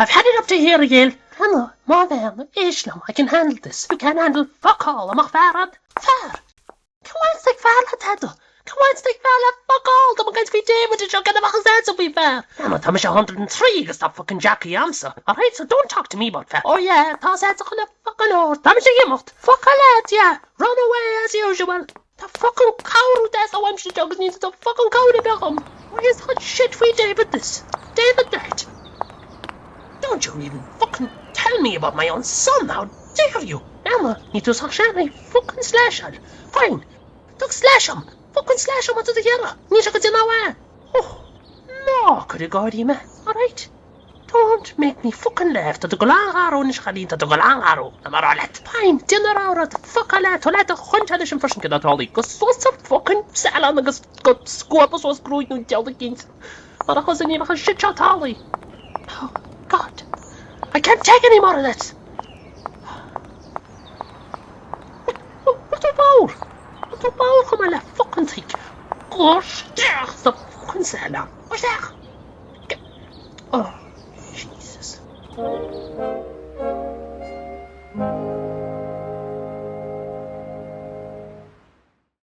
I've had it up to here, Gail. Hannah, Marvin, Islam, I can handle this. You can't handle fuck all. I'm a farad. Far. Kwanzig fala, Tado. Kwanzig fala, fuck all. I'm going to be David and you're going to make sense of me, fair. I'm a Thomas 103. You can stop fucking Jackie Amsa. Alright, so don't talk to me about fair. Oh, yeah, toss heads on the fucking horse. Thomas, you must. Fuck a lad, yeah. Run away as usual. The fucking cow who does the Wemshire Jugs needs the fucking cow to become. Why is that shit we David this? David that? Don't you even fucking tell me about my own son, how dare you? Emma, he does actually fucking slash him. Fine, don't slash him. Fucking slash him onto the camera. Nisha could see no way. Oh, no, could you go to him, alright? Don't make me fucking laugh to the Golangaro, Nishkalin to the Golangaro. I'm a roulette. Fine, dinner hour at the fuck a let, to let the hunchalish and first get out all the because what's a fucking salon and got squabbles was screwing you down the kings. But I wasn't even a shit shot, Holly. Oh, God. I can't take any more of that. What's the bowl? What's the bowl from my left fucking take? Gosh, there's the fucking salon. What's that? Oh, Jesus.